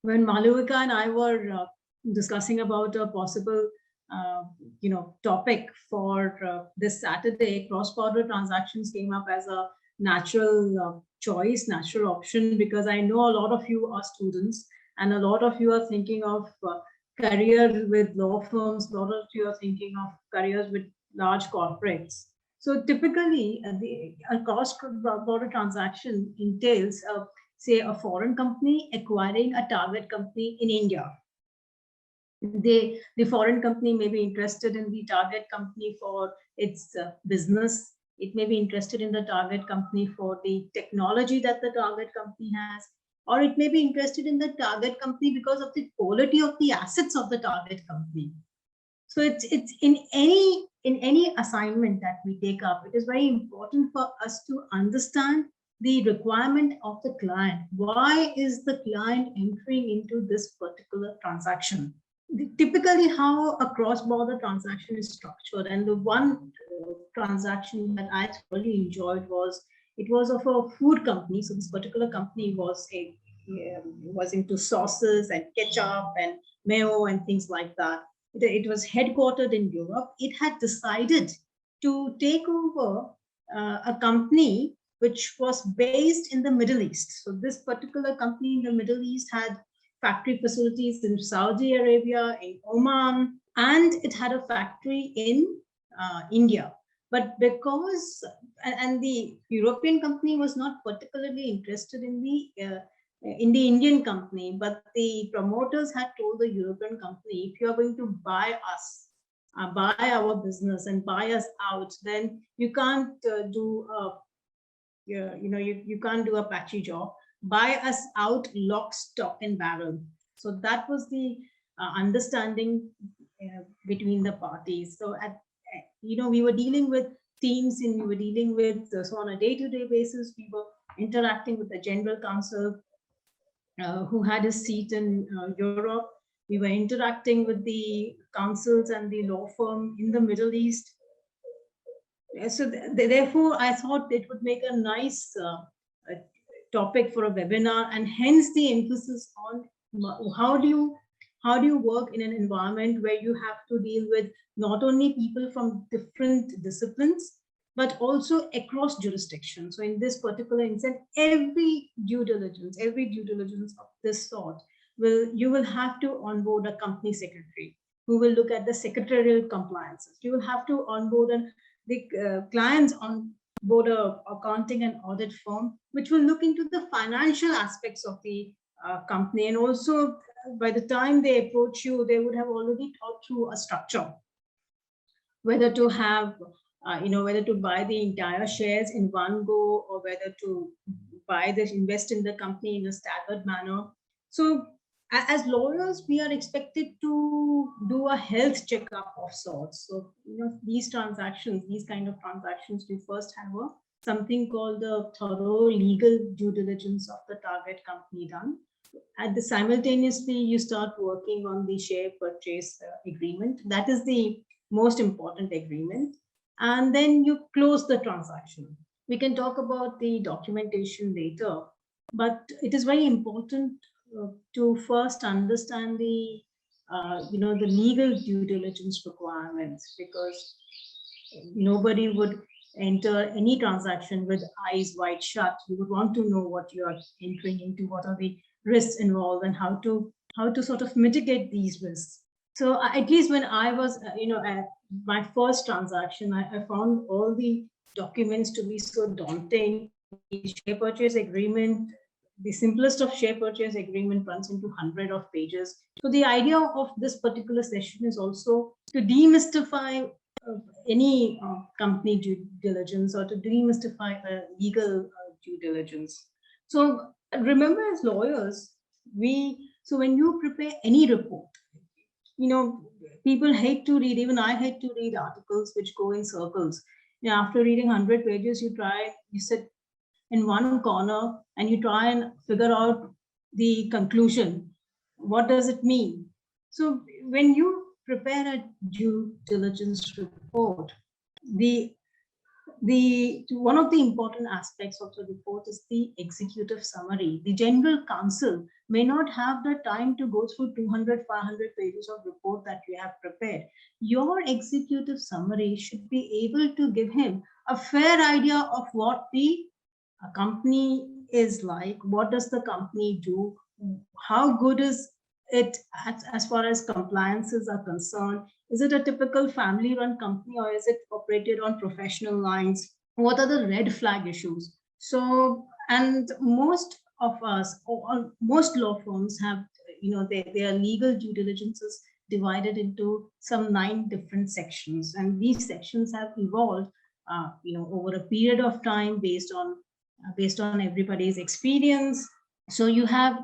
when Malavika and I were discussing about a possible, topic for this Saturday, cross-border transactions came up as a natural choice, natural option, because I know a lot of you are students and a lot of you are thinking of career with law firms, a lot of you are thinking of careers with large corporates. So typically, a cross-border transaction entails say a foreign company acquiring a target company in India. The foreign company may be interested in the target company for its business. It may be interested in the target company for the technology that the target company has, or it may be interested in the target company because of the quality of the assets of the target company. So it's in any assignment that we take up, it is very important for us to understand the requirement of the client. Why is the client entering into this particular transaction? Typically, how a cross-border transaction is structured, and the one transaction that I thoroughly enjoyed was, it was of a food company. So this particular company was into sauces and ketchup and mayo and things like that. It was headquartered in Europe. It had decided to take over a company which was based in the Middle East. So this particular company in the Middle East had factory facilities in Saudi Arabia, in Oman, and it had a factory in India. But because, and the European company was not particularly interested in the Indian company, but the promoters had told the European company, if you are going to buy us, buy our business and buy us out, then you can't you can't do a patchy job. Buy us out lock, stock and barrel. So that was the understanding between the parties. So we were dealing with teams, and we were dealing with, so on a day-to-day basis, we were interacting with the general counsel who had a seat in Europe. We were interacting with the counsels and the law firm in the Middle East. So therefore, I thought it would make a nice topic for a webinar, and hence the emphasis on how do you work in an environment where you have to deal with not only people from different disciplines, but also across jurisdictions. So in this particular instance, every due diligence of this sort, you will have to onboard a company secretary who will look at the secretarial compliances. You will have to onboard the clients on board a accounting and audit firm, which will look into the financial aspects of the company. And also, by the time they approach you, they would have already thought through a structure, whether to have, whether to buy the entire shares in one go, or whether to invest in the company in a staggered manner. So as lawyers, we are expected to do a health checkup of sorts. So, these transactions, these kind of transactions, we first have something called the thorough legal due diligence of the target company done. Simultaneously, you start working on the share purchase agreement. That is the most important agreement. And then you close the transaction. We can talk about the documentation later, but it is very important to first understand the the legal due diligence requirements, because nobody would enter any transaction with eyes wide shut. You would want to know what you are entering into, what are the risks involved, and how to sort of mitigate these risks. So at least when I was at my first transaction, I found all the documents to be so daunting. The share purchase agreement, the simplest of share purchase agreement, runs into 100 of pages. So the idea of this particular session is also to demystify any company due diligence, or to demystify legal due diligence. So remember, as lawyers, so when you prepare any report, people hate to read, even I hate to read articles which go in circles. After reading 100 pages, you sit in one corner and you try and figure out the conclusion. What does it mean? So when you prepare a due diligence report, the one of the important aspects of the report is the executive summary. The general counsel may not have the time to go through 200, 500 pages of report that you have prepared. Your executive summary should be able to give him a fair idea of what the company is like, what does the company do, how good is it as far as compliances are concerned. Is it a typical family-run company or is it operated on professional lines? What are the red flag issues? So, and most of us, or most law firms have, their legal due diligence is divided into some 9 different sections, and these sections have evolved, over a period of time based on everybody's experience. So you have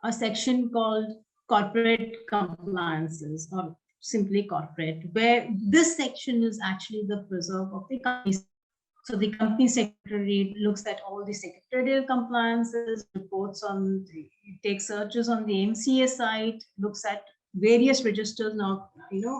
a section called corporate compliances, or simply corporate, where this section is actually the preserve of the company. So the company secretary looks at all the secretarial compliances, reports on, takes searches on the MCA site, looks at various registers now,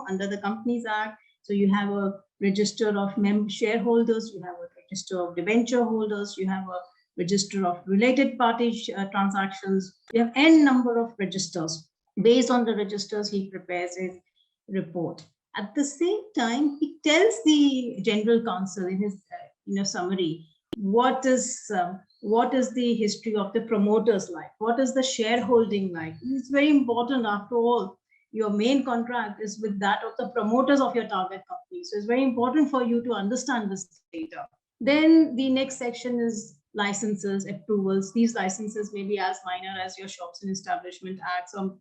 under the Companies Act. So you have a register of shareholders, you have a register of debenture holders, you have a register of related party transactions. You have n number of registers. Based on the registers, he prepares his report. At the same time, he tells the general counsel in his summary what is the history of the promoters like, what is the shareholding like. It's very important. After all, your main contract is with that of the promoters of your target company, so it's very important for you to understand this data. Then the next section is licenses, approvals. These licenses may be as minor as your Shops and Establishment Acts, or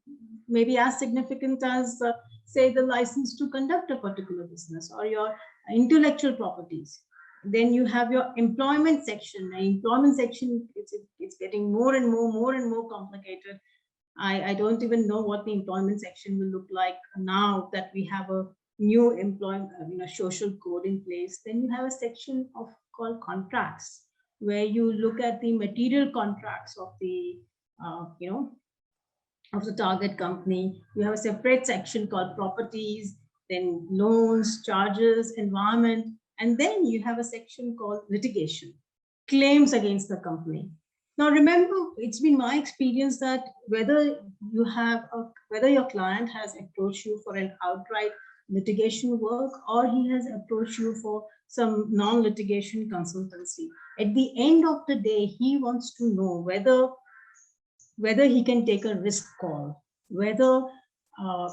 maybe as significant as, say, the license to conduct a particular business, or your intellectual properties. Then you have your employment section. The employment section, it's getting more and more complicated. I don't even know what the employment section will look like now that we have a new employment, social code in place. Then you have a section called contracts, where you look at the material contracts of the, of the target company. You have a separate section called properties, then loans, charges, environment, and then you have a section called litigation, claims against the company. Now, remember, it's been my experience that whether your client has approached you for an outright litigation work, or he has approached you for some non-litigation consultancy, at the end of the day, he wants to know whether he can take a risk call, whether a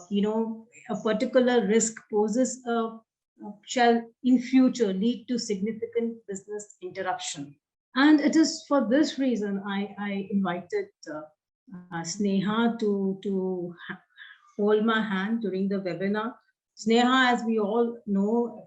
particular risk poses shall in future lead to significant business interruption. And it is for this reason I invited Sneha to hold my hand during the webinar. Sneha, as we all know,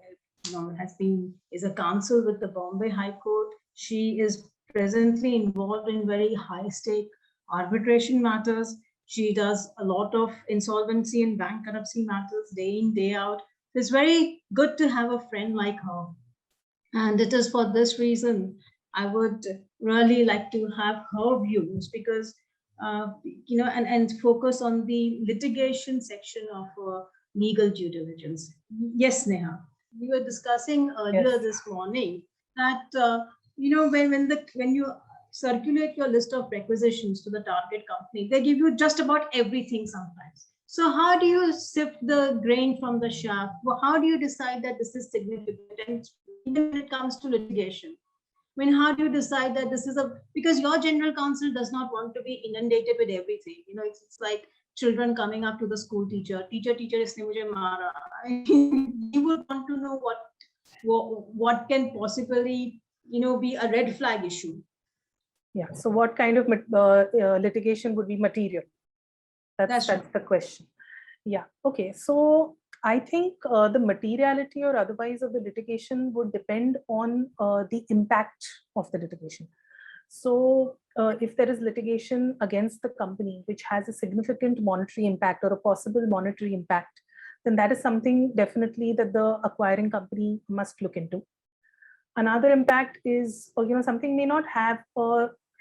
is a counsel with the Bombay High Court. She is presently involved in very high-stake arbitration matters. She does a lot of insolvency and bankruptcy matters day in, day out. It's very good to have a friend like her. And it is for this reason I would really like to have her views, because, and focus on the litigation section of legal due diligence. Yes, Neha, we were discussing earlier this morning that, when you circulate your list of requisitions to the target company, they give you just about everything sometimes. So how do you sift the grain from the chaff? How do you decide that this is significant? Even when it comes to litigation, I mean, how do you decide that this is because your general counsel does not want to be inundated with everything. It's like children coming up to the school teacher, isne mujhe mara. You would want to know what can possibly, be a red flag issue. Yeah. So what kind of litigation would be material? That's the question. Yeah. Okay. So I think the materiality or otherwise of the litigation would depend on the impact of the litigation. So if there is litigation against the company which has a significant monetary impact or a possible monetary impact, then that is something definitely that the acquiring company must look into. Another impact is, something may not have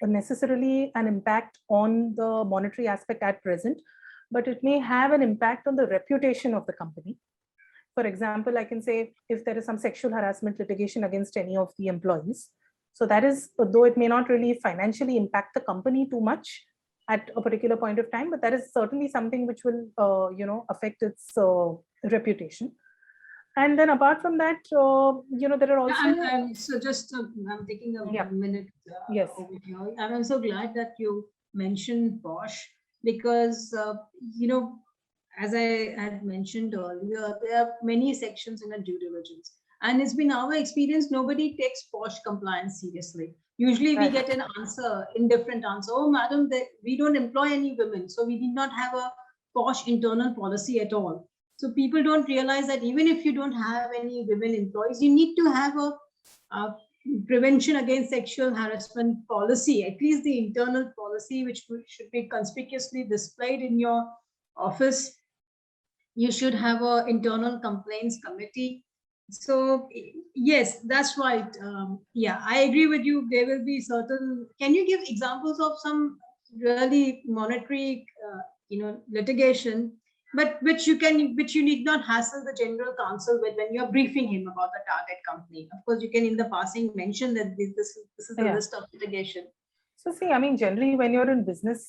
necessarily an impact on the monetary aspect at present, but it may have an impact on the reputation of the company. for example, I can say if there is some sexual harassment litigation against any of the employees, so that is, though it may not really financially impact the company too much at a particular point of time, but that is certainly something which will, affect its reputation. And then apart from that, there are also. So just I'm taking Yeah. a minute Yes. over here. I'm so glad that you mentioned Bosch because as I had mentioned earlier, there are many sections in a due diligence, and it's been our experience nobody takes Bosch compliance seriously. Usually we Right. get an answer, indifferent answer. Oh, madam, we don't employ any women, so we did not have a Bosch internal policy at all. So people don't realize that even if you don't have any women employees, you need to have a prevention against sexual harassment policy, at least the internal policy, which should be conspicuously displayed in your office. You should have an internal complaints committee. So yes, that's right. Yeah, I agree with you. There will be certain. Can you give examples of some really monetary, litigation, but which you need not hassle the general counsel with when you're briefing him about the target company? Of course, you can in the passing mention that this is the Yeah. list of litigation. So see, I mean, generally when you're in business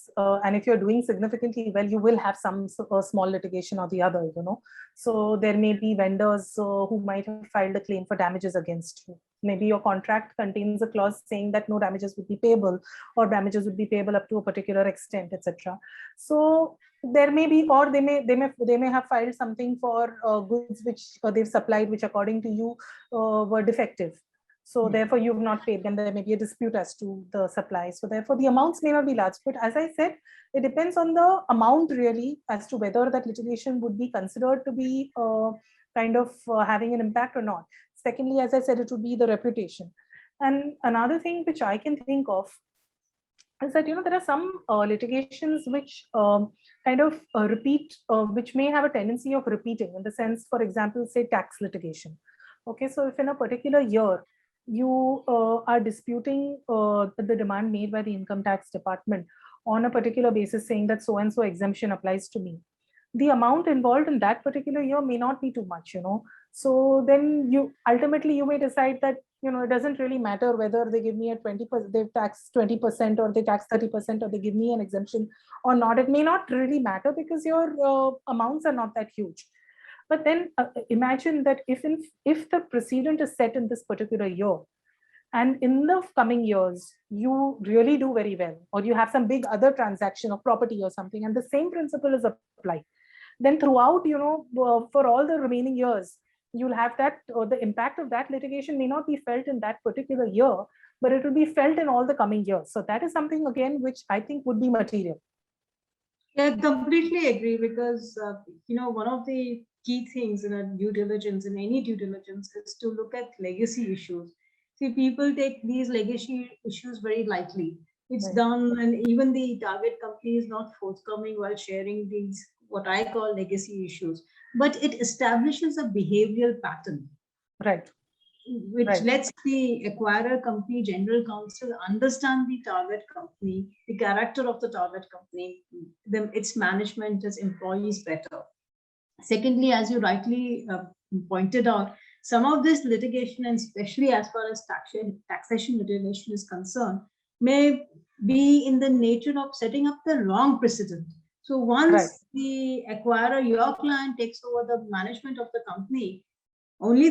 and if you're doing significantly well, you will have some small litigation or the other, So there may be vendors who might have filed a claim for damages against you. Maybe your contract contains a clause saying that no damages would be payable or damages would be payable up to a particular extent, etc. So there may be, or they may have filed something for goods which they've supplied, which according to you were defective. So therefore, you've not paid them. There may be a dispute as to the supply. So therefore, the amounts may not be large. But as I said, it depends on the amount really as to whether that litigation would be considered to be having an impact or not. Secondly, as I said, it would be the reputation. And another thing which I can think of is that, there are some litigations which repeat, which may have a tendency of repeating in the sense, for example, say tax litigation. Okay, so if in a particular year, you are disputing the demand made by the income tax department on a particular basis saying that so and so exemption applies to me, the amount involved in that particular year may not be too much, so then you ultimately may decide that it doesn't really matter whether they give me a 20%, they tax 20% or they tax 30% or they give me an exemption or not. It may not really matter because your amounts are not that huge. But then imagine that if the precedent is set in this particular year, and in the coming years, you really do very well, or you have some big other transaction of property or something, and the same principle is applied, then throughout, for all the remaining years, you'll have that, or the impact of that litigation may not be felt in that particular year, but it will be felt in all the coming years. So that is something, again, which I think would be material. Yeah, I completely agree because, one of the key things in a due diligence, in any due diligence, is to look at legacy issues. See, people take these legacy issues very lightly. It's Right. done, and even the target company is not forthcoming while sharing these, what I call legacy issues. But it establishes a behavioral pattern. Right. Which Right. lets the acquirer company general counsel understand the target company, the character of the target company, its management, its employees better. Secondly, as you rightly pointed out, some of this litigation, and especially as far as taxation litigation is concerned, may be in the nature of setting up the wrong precedent. So once Right. the acquirer, your client, takes over the management of the company, only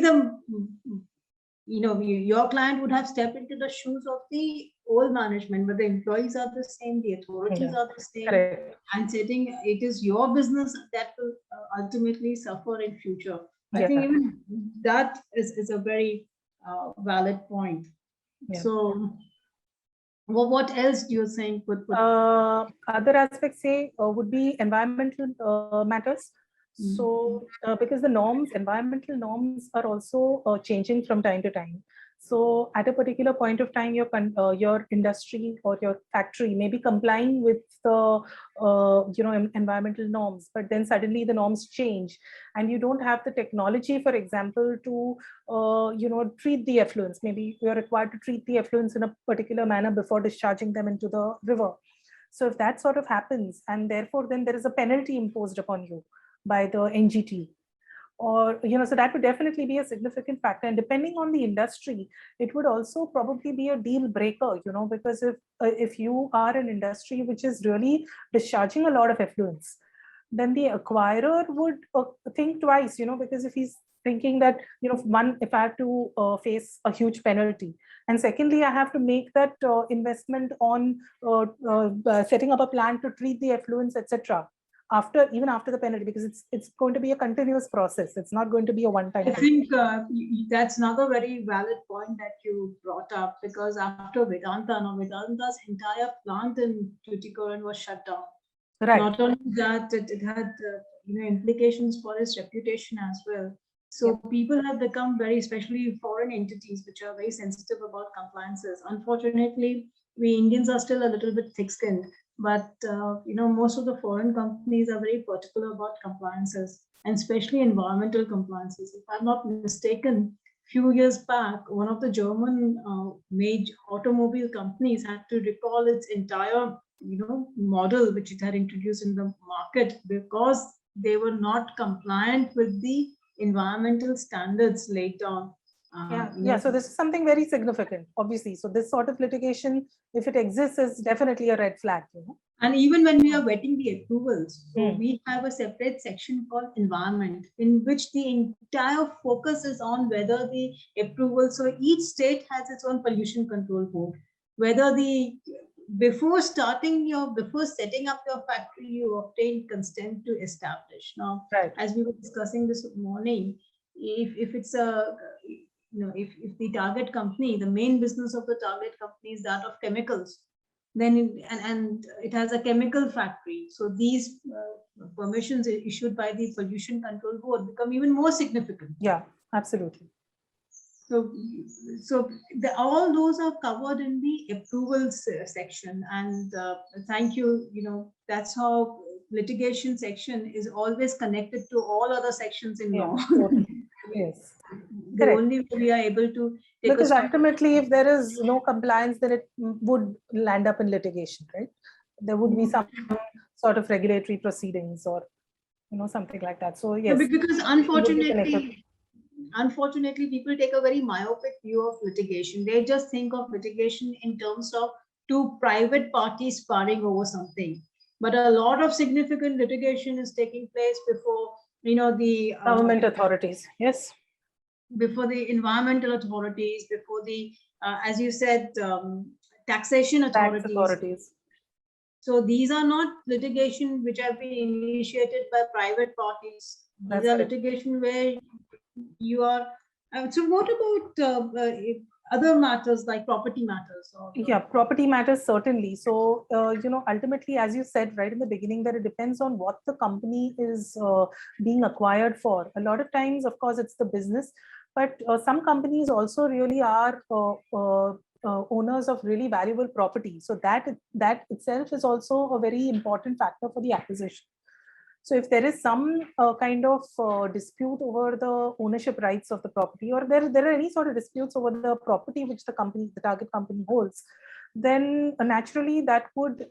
your client would have stepped into the shoes of the old management, but the employees are the same, the authorities are the same. Correct. And it is your business that will ultimately suffer in future. I think even that is a very valid point. Yeah. So what else do you think would other aspects would be environmental matters. So because the environmental norms are also changing from time to time. So at a particular point of time, your industry or your factory may be complying with the environmental norms, but then suddenly the norms change, and you don't have the technology, for example, to treat the effluents. Maybe you're required to treat the effluents in a particular manner before discharging them into the river. So if that sort of happens, and therefore then there is a penalty imposed upon you by the NGT, Or, so that would definitely be a significant factor. And depending on the industry, it would also probably be a deal breaker, because if you are an industry which is really discharging a lot of effluents, then the acquirer would think twice, because if he's thinking that, one, if I have to face a huge penalty, and secondly, I have to make that investment on setting up a plan to treat the effluents, etc., even after the penalty, because it's going to be a continuous process. It's not going to be a one-time I thing. think that's another very valid point that you brought up, because after Vedanta, now Vedanta's entire plant in Tuticorin was shut down. Right. Not only that, it had implications for its reputation as well. So people have become very, especially foreign entities, which are very sensitive about compliances. Unfortunately, we Indians are still a little bit thick-skinned, but most of the foreign companies are very particular about compliances, and especially environmental compliances. If I'm not mistaken, few years back, one of the German major automobile companies had to recall its entire model which it had introduced in the market, because they were not compliant with the environmental standards laid down. So this is something very significant, obviously. So this sort of litigation, if it exists, is definitely a red flag. And even when we are getting the approvals, so we have a separate section called environment, in which the entire focus is on whether the approval, so each state has its own pollution control board, whether before setting up your factory, you obtain consent to establish. Now, as we were discussing this morning, if it's a if the target company, the main business of the target company is that of chemicals, then and it has a chemical factory, so these permissions issued by the pollution control board become even more significant. Yeah, absolutely. So all those are covered in the approvals section, and thank you. That's how litigation section is always connected to all other sections in law. Yes. The only way we are able to take, because ultimately, if there is no compliance, then it would land up in litigation, right? There would be some sort of regulatory proceedings or something like that. So yes, because unfortunately, people take a very myopic view of litigation. They just think of litigation in terms of two private parties sparring over something. But a lot of significant litigation is taking place before, the government authorities. Yes. Before the environmental authorities, before the, as you said, taxation authorities. Tax authorities. So these are not litigation which have been initiated by private parties. These are litigation where you are. So what about other matters like property matters? Property matters, certainly. So, ultimately, as you said right in the beginning, that it depends on what the company is being acquired for. A lot of times, of course, it's the business, but some companies also really are owners of really valuable property. So that itself is also a very important factor for the acquisition. So if there is some kind of dispute over the ownership rights of the property, or there are any sort of disputes over the property which the target company holds, then naturally that would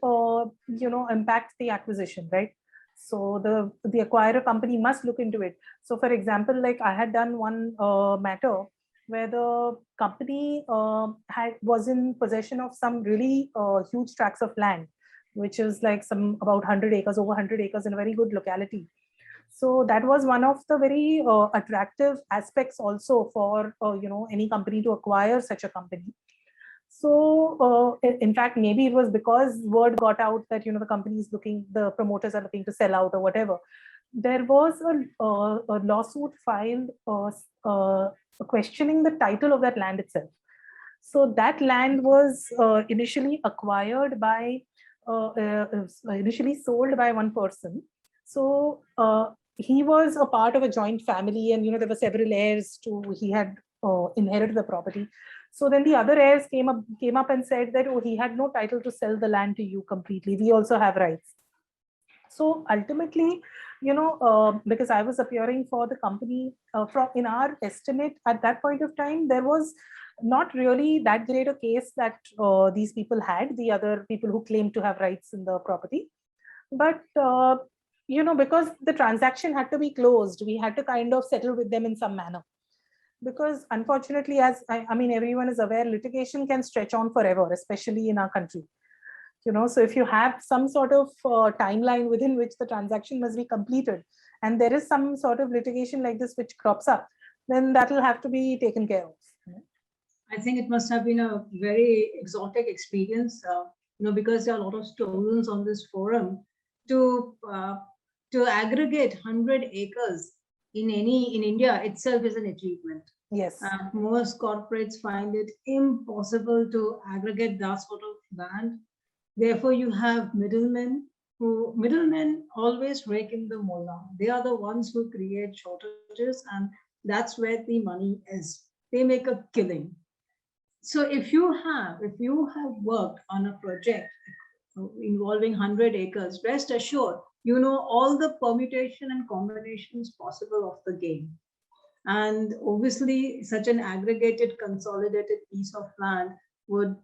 impact the acquisition, right? So the acquirer company must look into it. So for example, like I had done one matter where the company was in possession of some really huge tracts of land, which is like about 100 acres, over 100 acres in a very good locality. So that was one of the very attractive aspects also for any company to acquire such a company. So in fact, maybe it was because word got out that the promoters are looking to sell out or whatever. There was a lawsuit filed questioning the title of that land itself. So that land was initially acquired by initially sold by one person. So he was a part of a joint family, and there were several heirs he had inherited the property. So then the other heirs came up and said that, oh, he had no title to sell the land to you completely. We also have rights. So ultimately, because I was appearing for the company, in our estimate at that point of time, there was not really that great a case that these people had, the other people who claimed to have rights in the property. But because the transaction had to be closed, we had to kind of settle with them in some manner. Because unfortunately, as I mean, everyone is aware, litigation can stretch on forever, especially in our country. So if you have some sort of timeline within which the transaction must be completed, and there is some sort of litigation like this which crops up, then that will have to be taken care of. I think it must have been a very exotic experience, because there are a lot of students on this forum to aggregate 100 acres in India itself is an achievement. Yes. Most corporates find it impossible to aggregate that sort of land. Therefore, you have middlemen always rake in the mullah. They are the ones who create shortages, and that's where the money is. They make a killing. So if you have worked on a project involving 100 acres, rest assured, you know all the permutation and combinations possible of the game. And obviously, such an aggregated, consolidated piece of land would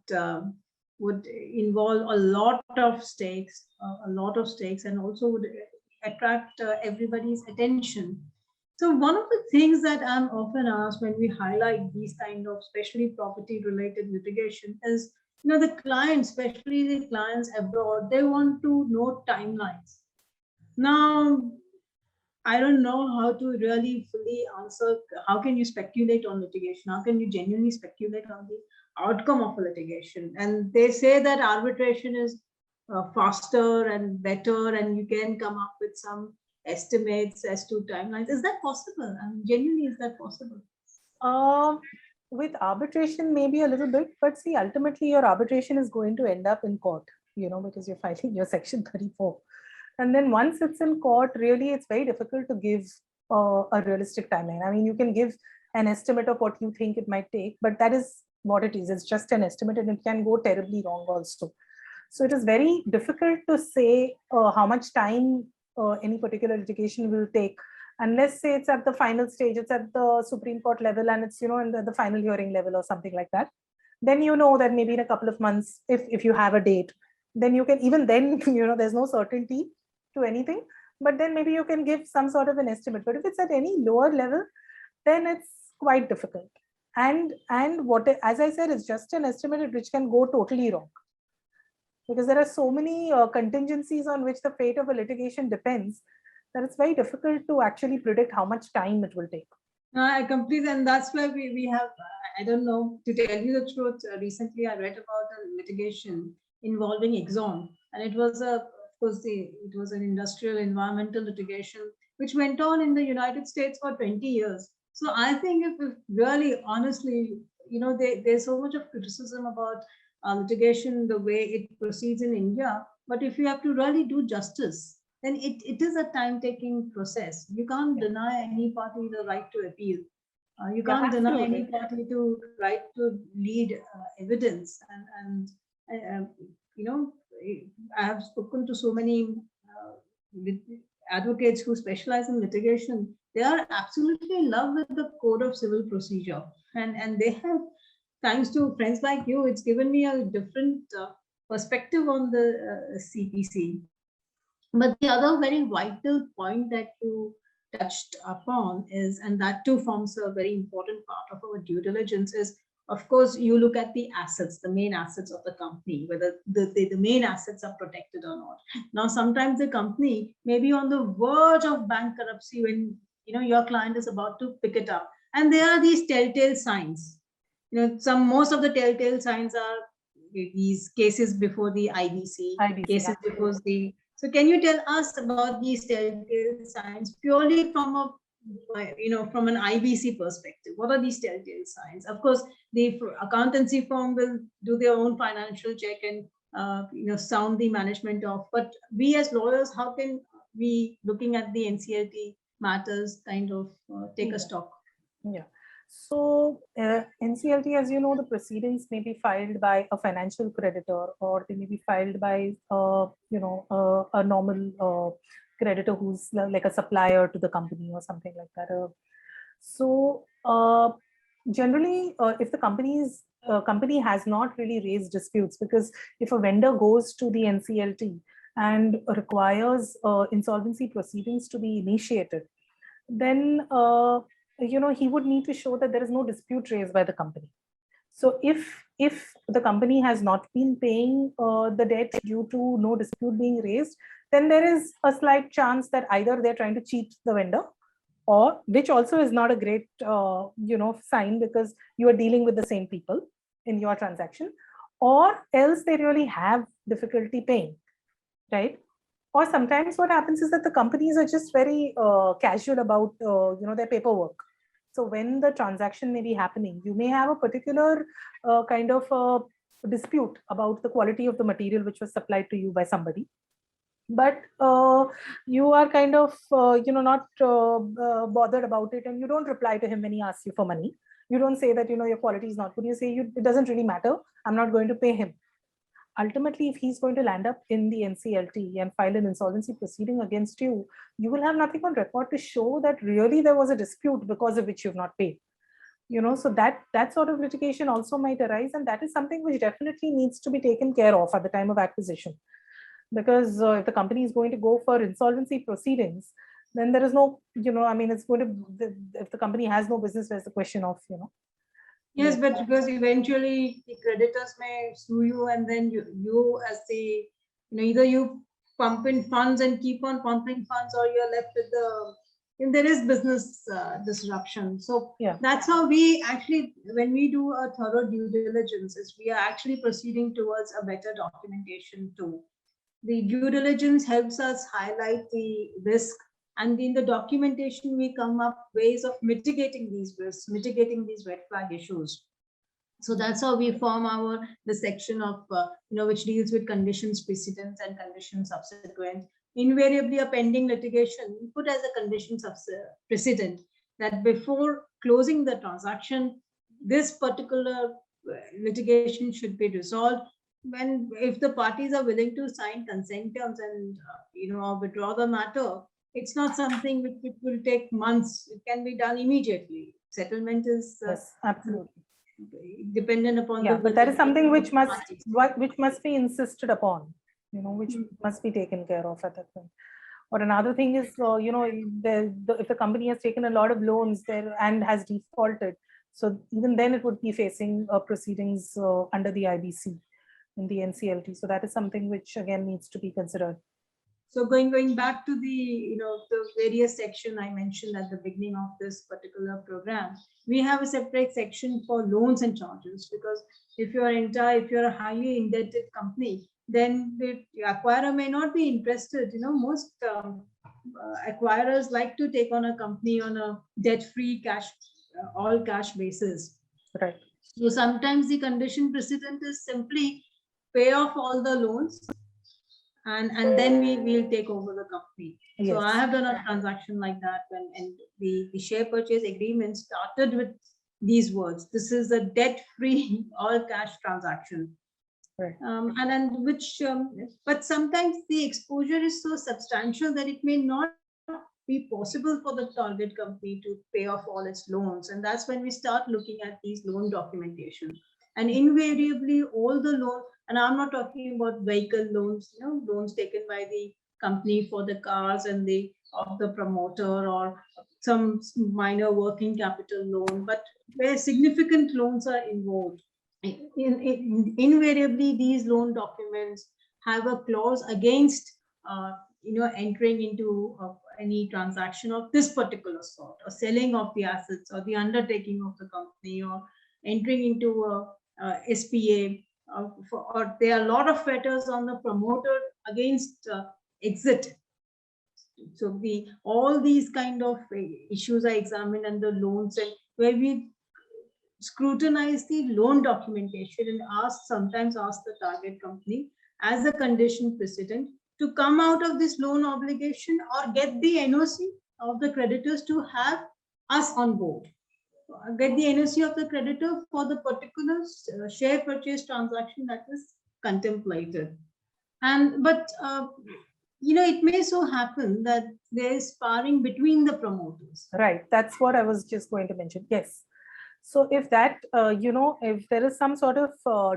involve a lot of stakes, and also would attract everybody's attention. So one of the things that I'm often asked when we highlight these kind of, especially property-related litigation, is the clients, especially the clients abroad, they want to know timelines. Now, I don't know how to really fully answer. How can you speculate on litigation? How can you genuinely speculate on the outcome of a litigation? And they say that arbitration is faster and better, and you can come up with some estimates as to timelines. Is that possible? I mean, genuinely, is that possible? With arbitration, maybe a little bit, but see, ultimately your arbitration is going to end up in court, because you're filing your Section 34. And then once it's in court, really, it's very difficult to give a realistic timeline. I mean, you can give an estimate of what you think it might take, but that is what it is. It's just an estimate, and it can go terribly wrong also. So it is very difficult to say how much time any particular litigation will take, unless, say, it's at the final stage, it's at the Supreme Court level, and it's, in the final hearing level or something like that. Then that maybe in a couple of months, if you have a date, then you can, even then, there's no certainty to anything, but then maybe you can give some sort of an estimate. But if it's at any lower level, then it's quite difficult. And what, as I said, it's just an estimate which can go totally wrong, because there are so many contingencies on which the fate of a litigation depends, that it's very difficult to actually predict how much time it will take. I completely, and that's why we have, I don't know, to tell you the truth, recently I read about a litigation involving Exxon, and it was it was an industrial environmental litigation which went on in the United States for 20 years. So I think if really, honestly, there's so much of criticism about litigation, the way it proceeds in India. But if you have to really do justice, then it is a time-taking process. You can't deny any party the right to appeal. You can't deny any party to right to lead evidence. And I have spoken to so many advocates who specialize in litigation. They are absolutely in love with the code of civil procedure, and they have, thanks to friends like you, it's given me a different perspective on the CPC. But the other very vital point that you touched upon is, and that too forms a very important part of our due diligence, is, of course, you look at the assets, the main assets of the company, whether the main assets are protected or not. Now, sometimes the company may be on the verge of bankruptcy when your client is about to pick it up, and there are these telltale signs. Most of the telltale signs are these cases before the IBC cases before the. So, can you tell us about these telltale signs purely from a from an IBC perspective? What are these telltale signs? Of course, the accountancy firm will do their own financial check and sound the management off. But we as lawyers, how can we, looking at the NCLT matters, kind of take a stock? Yeah. So NCLT, as you know, the proceedings may be filed by a financial creditor, or they may be filed by a normal creditor who's like a supplier to the company or something like that. So generally, if the company has not really raised disputes, because if a vendor goes to the NCLT, and requires insolvency proceedings to be initiated, then he would need to show that there is no dispute raised by the company. So if the company has not been paying the debt due to no dispute being raised, then there is a slight chance that either they're trying to cheat the vendor, or which also is not a great sign, because you are dealing with the same people in your transaction, or else they really have difficulty paying, right? Or sometimes what happens is that the companies are just very casual about their paperwork. So when the transaction may be happening, you may have a particular kind of dispute about the quality of the material which was supplied to you by somebody, but you are kind of not bothered about it, and you don't reply to him when he asks you for money. You don't say that your quality is not good. You say it doesn't really matter, I'm not going to pay him. Ultimately, if he's going to land up in the NCLT and file an insolvency proceeding against you, you will have nothing on record to show that really there was a dispute because of which you've not paid. So that sort of litigation also might arise, and that is something which definitely needs to be taken care of at the time of acquisition. Because if the company is going to go for insolvency proceedings, then there is no, it's going to, if the company has no business, there's the question of, Yes, but because eventually the creditors may sue you, and then you as the, either you pump in funds and keep on pumping funds, or you're left with and there is business disruption. So yeah, that's how we actually, when we do a thorough due diligence, is we are actually proceeding towards a better documentation too. The due diligence helps us highlight the risk, and in the documentation we come up ways of mitigating these risks, mitigating these red flag issues. So that's how we form the section of which deals with conditions precedent and conditions subsequent. Invariably, a pending litigation we put as a condition precedent that before closing the transaction, this particular litigation should be resolved. If the parties are willing to sign consent terms and or withdraw the matter, it's not something which will take months. It can be done immediately. Settlement is yes, absolutely dependent upon but that is something which must be insisted upon, which must be taken care of at that point. Or another thing is, if the company has taken a lot of loans there and has defaulted, so even then it would be facing proceedings under the IBC in the NCLT. So that is something which again needs to be considered. So going back to the the various section I mentioned at the beginning of this particular program, we have a separate section for loans and charges, because if you're a highly indebted company, then the acquirer may not be interested. Most acquirers like to take on a company on a debt-free cash, all cash basis. Right. So sometimes the condition precedent is simply pay off all the loans, and then we'll take over the company. Yes. So I have done a transaction like that and the share purchase agreement started with these words: this is a debt-free all cash transaction. Right. But sometimes the exposure is so substantial that it may not be possible for the target company to pay off all its loans, and that's when we start looking at these loan documentation. And invariably, all the loan, and I'm not talking about vehicle loans, loans taken by the company for the cars and of the promoter, or some minor working capital loan, but where significant loans are involved. Invariably, these loan documents have a clause against entering into any transaction of this particular sort, or selling of the assets, or the undertaking of the company, or entering into a SPA, or there are a lot of fetters on the promoter against exit. So all these kind of issues are examined under loans, and where we scrutinize the loan documentation and sometimes ask the target company as a condition precedent to come out of this loan obligation, or get the NOC of the creditors to have us on board. Get the NOC of the creditor for the particular share purchase transaction that is contemplated. But it may so happen that there is sparring between the promoters. Right. That's what I was just going to mention. Yes. So if that, if there is some sort of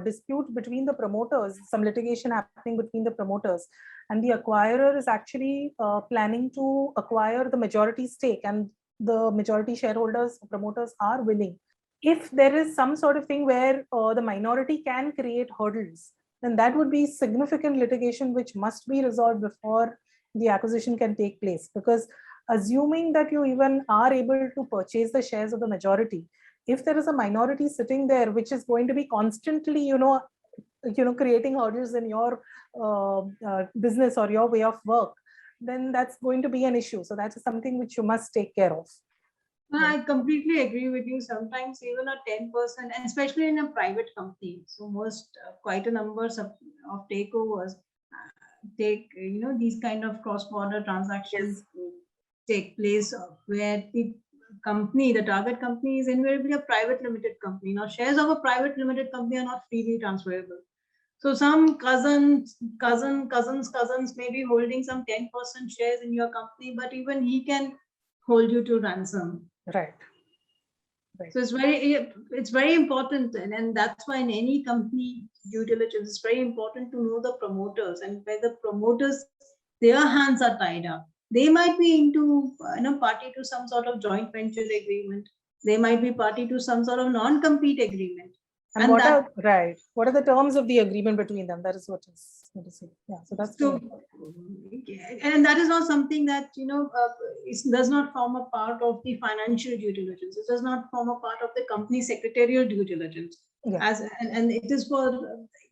dispute between the promoters, some litigation happening between the promoters, and the acquirer is actually planning to acquire the majority stake, and the majority shareholders, promoters are willing. If there is some sort of thing where the minority can create hurdles, then that would be significant litigation which must be resolved before the acquisition can take place. Because assuming that you even are able to purchase the shares of the majority, if there is a minority sitting there which is going to be constantly, creating hurdles in your business or your way of work, then that's going to be an issue. So that is something which you must take care of. I completely agree with you. Sometimes even a 10%, and especially in a private company, so quite a numbers of takeovers take, these kind of cross-border transactions take place where the target company is invariably a private limited company. Now, shares of a private limited company are not freely transferable. So some cousins may be holding some 10% shares in your company, but even he can hold you to ransom. Right. So it's very important, and that's why in any company due diligence, it's very important to know the promoters, and where the promoters, their hands are tied up. They might be into party to some sort of joint venture agreement. They might be party to some sort of non-compete agreement. And what are the terms of the agreement between them? That is what is. Yeah, so that's and that is not something that it does not form a part of the financial due diligence. It does not form a part of the company secretarial due diligence. Yeah. And it is for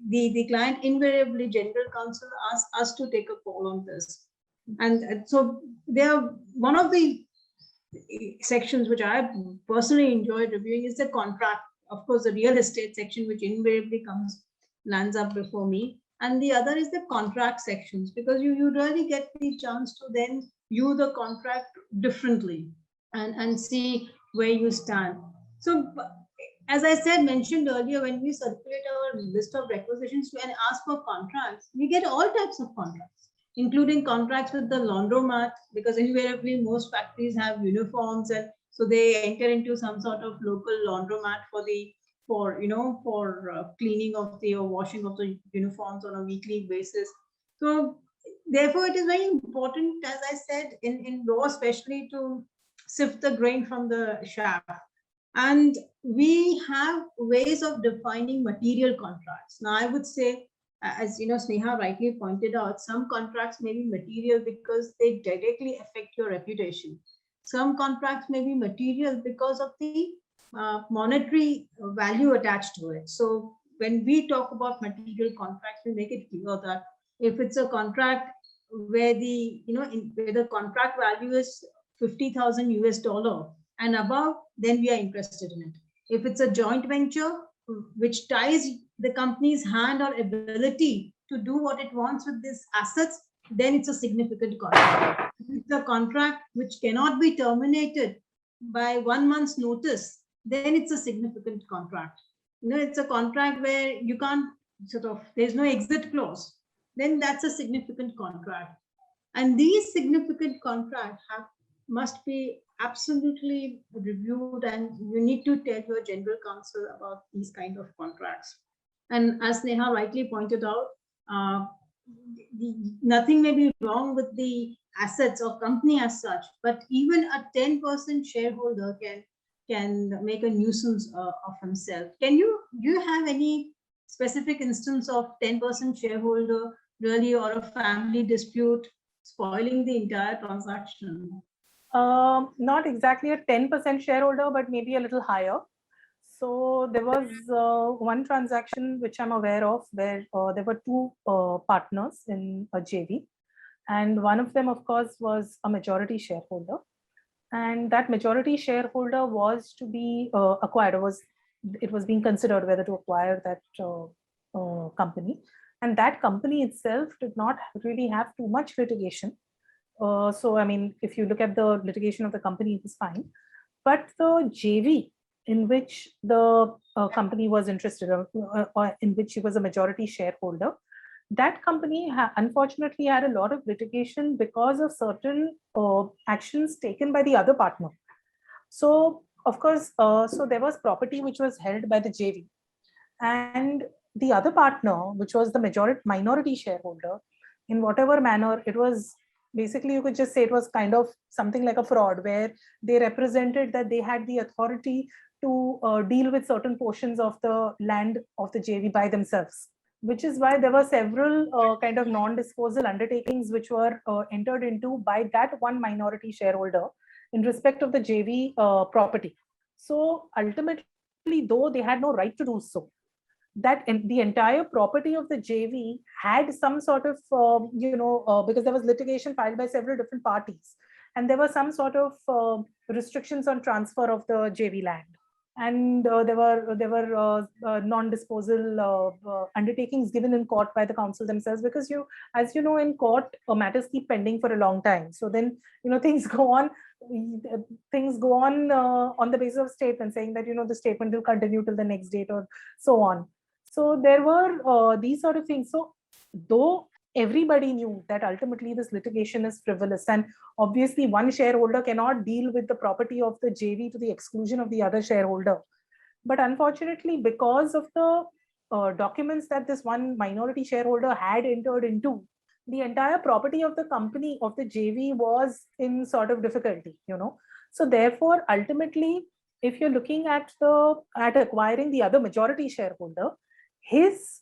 the client. Invariably, general counsel asks us to take a call on this, and so they are one of the sections which I personally enjoyed reviewing is the contract. Of course, the real estate section, which invariably lands up before me. And the other is the contract sections, because you really get the chance to then view the contract differently and see where you stand. So, as I mentioned earlier, when we circulate our list of requisitions and ask for contracts, we get all types of contracts, including contracts with the laundromat, because invariably most factories have uniforms, and so they enter into some sort of local laundromat for cleaning of or washing of the uniforms on a weekly basis. So therefore, it is very important, as I said, in law especially, to sift the grain from the chaff. And we have ways of defining material contracts. Now, I would say, as Sneha rightly pointed out, some contracts may be material because they directly affect your reputation. Some contracts may be material because of the monetary value attached to it. So when we talk about material contracts, we make it clear that if it's a contract where where the contract value is $50,000 and above, then we are interested in it. If it's a joint venture which ties the company's hand or ability to do what it wants with these assets, then it's a significant contract. If it's a contract which cannot be terminated by 1 month's notice, then it's a significant contract. It's a contract where you can't there's no exit clause, then that's a significant contract. And these significant contracts must be absolutely reviewed, and you need to tell your general counsel about these kind of contracts. And as Neha rightly pointed out, nothing may be wrong with the assets or company as such, but even a 10% shareholder can make a nuisance of himself. Do you have any specific instance of 10% shareholder really, or a family dispute spoiling the entire transaction? Not exactly a 10% shareholder, but maybe a little higher. So there was one transaction which I'm aware of where there were two partners in a JV, and one of them, of course, was a majority shareholder, and that majority shareholder was to be acquired. It was being considered whether to acquire that company, and that company itself did not really have too much litigation. So I mean, if you look at the litigation of the company, it was fine, but the JV in which the company was interested, or in which he was a majority shareholder, that company unfortunately had a lot of litigation because of certain actions taken by the other partner. So of course, so there was property which was held by the JV, and the other partner, which was the minority shareholder, in whatever manner. It was basically, you could just say it was kind of something like a fraud, where they represented that they had the authority to deal with certain portions of the land of the JV by themselves, which is why there were several kind of non-disposal undertakings which were entered into by that one minority shareholder in respect of the JV property. So ultimately, though they had no right to do so, that the entire property of the JV had some sort of, because there was litigation filed by several different parties, and there were some sort of restrictions on transfer of the JV land. And there were non-disposal undertakings given in court by the council themselves, because as you know, in court matters keep pending for a long time. So then things go on on the basis of statement saying that the statement will continue till the next date or so on. So there were these sort of things. So though everybody knew that ultimately this litigation is frivolous, and obviously one shareholder cannot deal with the property of the JV to the exclusion of the other shareholder. But unfortunately, because of the documents that this one minority shareholder had entered into, the entire property of the company of the JV was in sort of difficulty, So therefore, ultimately, if you're looking at acquiring the other majority shareholder, his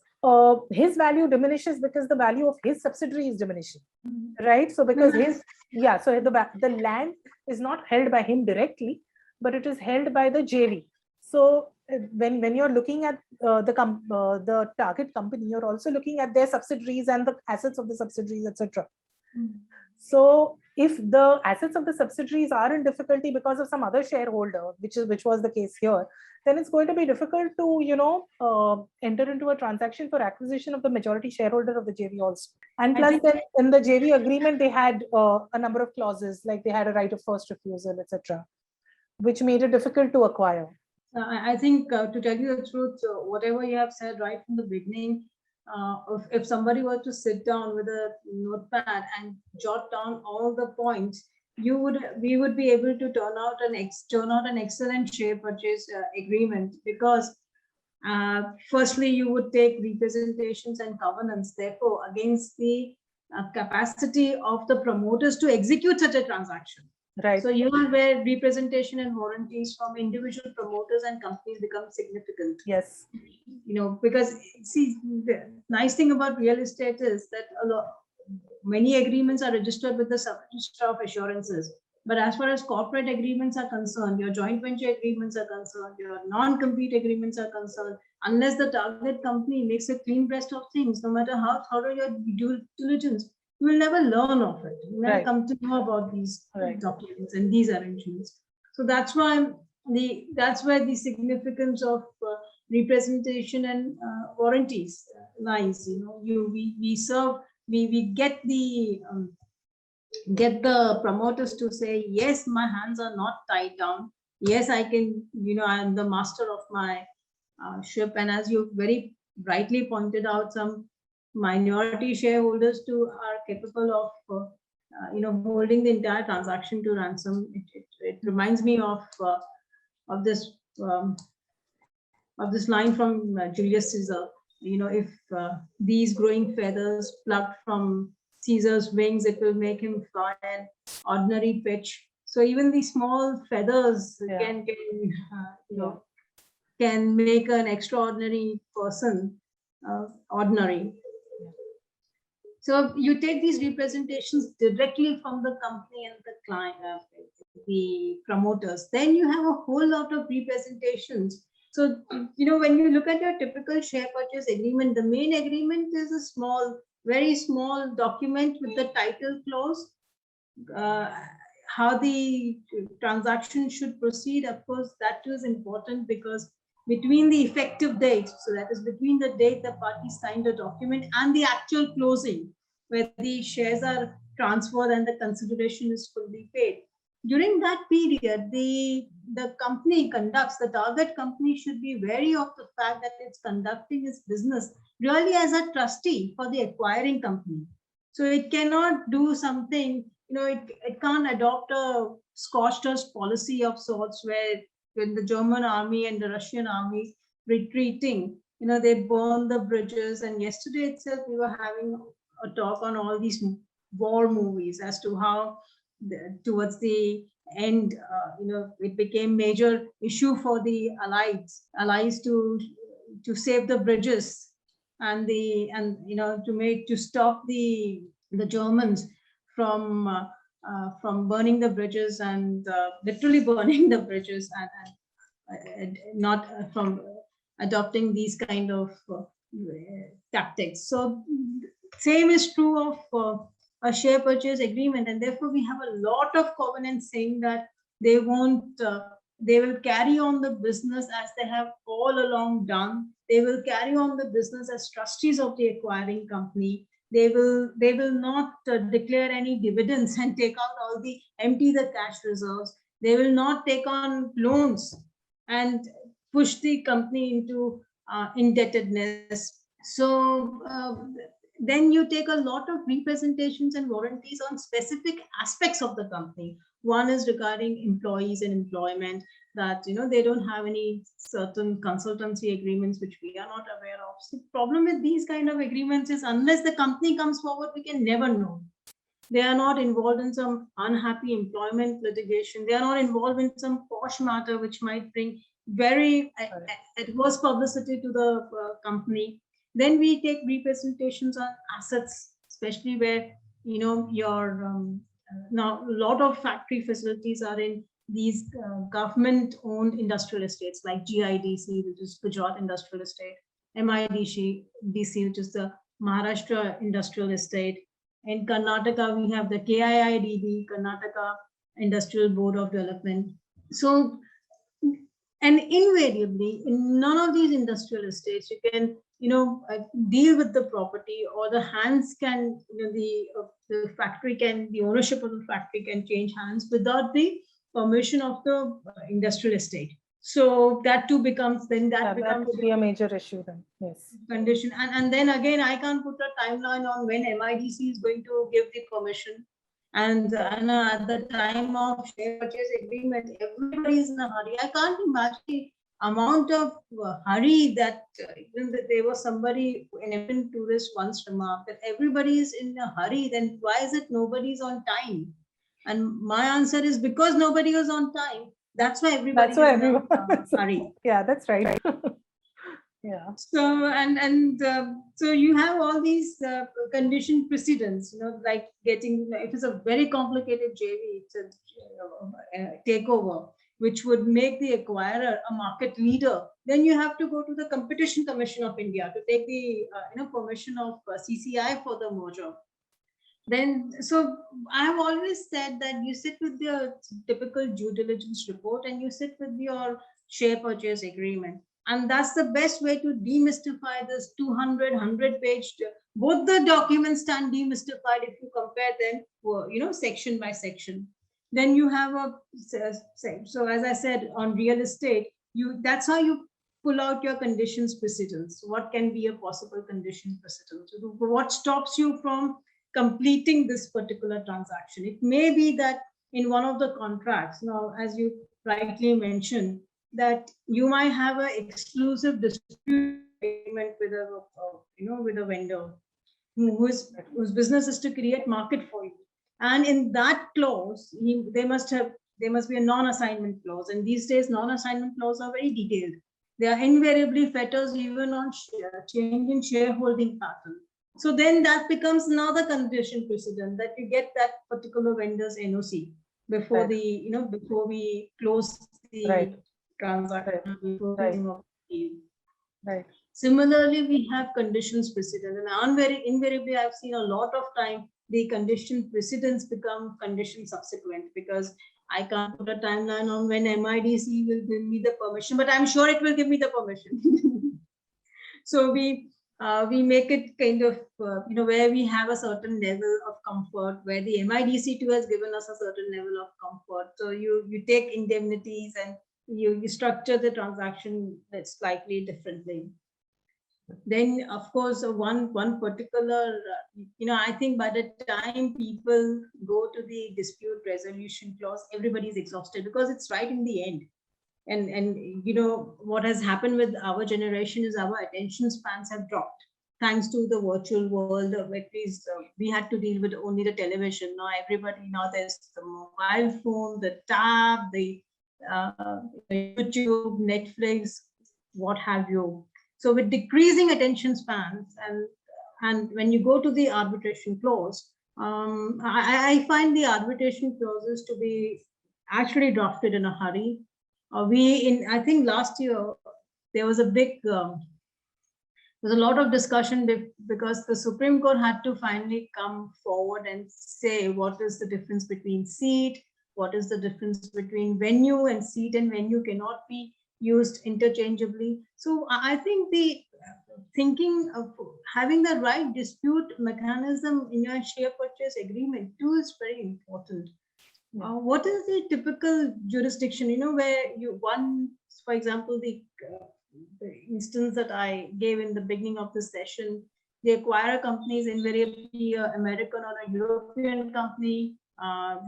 value diminishes because the value of his subsidiary is diminishing, right? So because so the land is not held by him directly, but it is held by the JV. So when you're looking at the target company, you're also looking at their subsidiaries and the assets of the subsidiaries, etc. So if the assets of the subsidiaries are in difficulty because of some other shareholder, which was the case here, then it's going to be difficult to enter into a transaction for acquisition of the majority shareholder of the JV also. And plus, then in the JV agreement, they had a number of clauses, like they had a right of first refusal, etc., which made it difficult to acquire. I think, to tell you the truth, whatever you have said right from the beginning, if somebody were to sit down with a notepad and jot down all the points, we would be able to turn out an excellent share purchase agreement, because firstly, you would take representations and covenants, therefore, against the capacity of the promoters to execute such a transaction. Right. So here where representation and warranties from individual promoters and companies become significant. Yes. Because see, the nice thing about real estate is that many agreements are registered with the Sub-Register of Assurances. But as far as corporate agreements are concerned, your joint venture agreements are concerned, your non-compete agreements are concerned, unless the target company makes a clean breast of things, no matter how thorough your due diligence, you will never learn of it. You will never come to know about these documents and these arrangements. So that's why where the significance of representation and warranties lies. We get the promoters to say, yes, my hands are not tied down. Yes, I can, I'm the master of my ship. And as you very rightly pointed out, some minority shareholders too are capable of, holding the entire transaction to ransom. It reminds me of this line from Julius Caesar. If these growing feathers plucked from Caesar's wings, it will make him fly an ordinary pitch. So even these small feathers can make an extraordinary person ordinary. So you take these representations directly from the company and the client, the promoters, then you have a whole lot of representations. So, when you look at your typical share purchase agreement, the main agreement is a very small document with the title clause, how the transaction should proceed. Of course, that is important, because between the effective date, so that is between the date the party signed the document and the actual closing, where the shares are transferred and the consideration is fully paid. During that period, the target company should be wary of the fact that it's conducting its business really as a trustee for the acquiring company. So it cannot do something, it can't adopt a scorched earth policy of sorts, where when the German army and the Russian army retreating, they burn the bridges. And yesterday itself, we were having a talk on all these war movies as to how towards the end, it became major issue for the allies to save the bridges and to stop the Germans from burning the bridges and literally burning the bridges and not from adopting these kind of tactics. So same is true of a share purchase agreement, and therefore we have a lot of covenants saying that they will carry on the business as they have all along done. They will carry on the business as trustees of the acquiring company. They will not declare any dividends and take out empty the cash reserves. They will not take on loans and push the company into indebtedness. So then you take a lot of representations and warranties on specific aspects of the company. One is regarding employees and employment, that they don't have any certain consultancy agreements which we are not aware of. So the problem with these kind of agreements is unless the company comes forward, we can never know. They are not involved in some unhappy employment litigation. They are not involved in some posh matter which might bring very adverse publicity to the company. Then we take representations on assets, especially where your now a lot of factory facilities are in these government-owned industrial estates like GIDC, which is Gujarat Industrial Estate, MIDC, which is the Maharashtra Industrial Estate. In Karnataka, we have the KIIDB, Karnataka Industrial Board of Development. So, and invariably, in none of these industrial estates, you can, deal with the property, or the hands can, the factory can, the ownership of the factory can change hands without the permission of the industrial estate. So that too becomes, then that becomes would be a major issue then. Yes. Condition. And then again, I can't put a timeline on when MIDC is going to give the permission. And at the time of share purchase agreement, everybody is in a hurry. I can't imagine the amount of hurry that even that there was somebody, an Indian tourist once remarked that everybody is in a hurry. Then why is it nobody's on time? And my answer is because nobody was on time. That's why everybody is in a hurry. Yeah, that's right. Yeah. So so you have all these condition precedents, like getting, if it's a very complicated JV, it's a takeover, which would make the acquirer a market leader. Then you have to go to the Competition Commission of India to take the permission of CCI for the merger. Then, so I have always said that you sit with your typical due diligence report and you sit with your share purchase agreement. And that's the best way to demystify this 100-page, both the documents stand demystified if you compare them, section by section. Then you have so as I said, on real estate, that's how you pull out your conditions precedents. What can be a possible condition precedent? What stops you from completing this particular transaction? It may be that in one of the contracts, now, as you rightly mentioned, that you might have an exclusive dispute agreement with a vendor whose business is to create market for you. And in that clause, there must be a non-assignment clause. And these days, non-assignment clauses are very detailed. They are invariably fetters even on change in shareholding pattern. So then that becomes another condition precedent, that you get that particular vendor's NOC before before we close the transaction. Right. Similarly, we have conditions precedent, and invariably I've seen a lot of time the condition precedents become condition subsequent, because I can't put a timeline on when MIDC will give me the permission, but I'm sure it will give me the permission. So we make it kind of, where we have a certain level of comfort, where the MIDC too has given us a certain level of comfort. So you take indemnities and you structure the transaction slightly differently. Then, of course, one particular, I think by the time people go to the dispute resolution clause, everybody's exhausted because it's right in the end. And what has happened with our generation is our attention spans have dropped. thanks to the virtual world, at least we had to deal with only the television. Now everybody, now there's the mobile phone, the tab, the YouTube, Netflix, what have you. So with decreasing attention spans, and when you go to the arbitration clause, I find the arbitration clauses to be actually drafted in a hurry. I think last year there was a big there's a lot of discussion because the Supreme Court had to finally come forward and say what is the difference between seat, what is the difference between venue, and seat and venue cannot be used interchangeably. So I think the thinking of having the right dispute mechanism in your share purchase agreement too is very important. What is the typical jurisdiction, where for example, the instance that I gave in the beginning of the session, the acquirer company is invariably an American or a European company.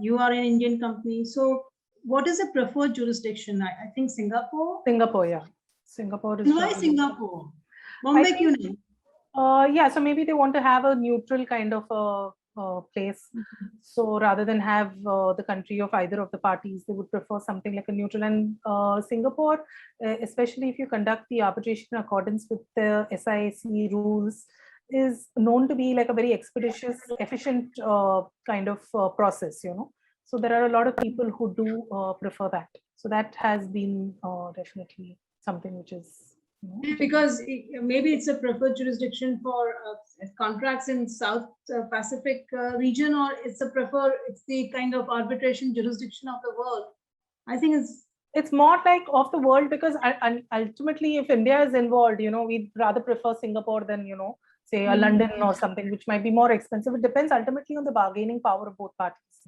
You are an Indian company. So what is the preferred jurisdiction? I think Singapore? Singapore, yeah. Singapore is. Why Singapore? Bombay क्यों नहीं? Yeah, so maybe they want to have a neutral kind of a place. So rather than have the country of either of the parties, they would prefer something like a neutral. And Singapore, especially if you conduct the arbitration in accordance with the SIAC rules, is known to be like a very expeditious, efficient kind of process, So there are a lot of people who do prefer that. So that has been definitely something which is. Because maybe it's a preferred jurisdiction for contracts in South Pacific region, or it's the kind of arbitration jurisdiction of the world. I think it's more like of the world, because ultimately if India is involved, we'd rather prefer Singapore than, say a London or something, which might be more expensive. It depends ultimately on the bargaining power of both parties.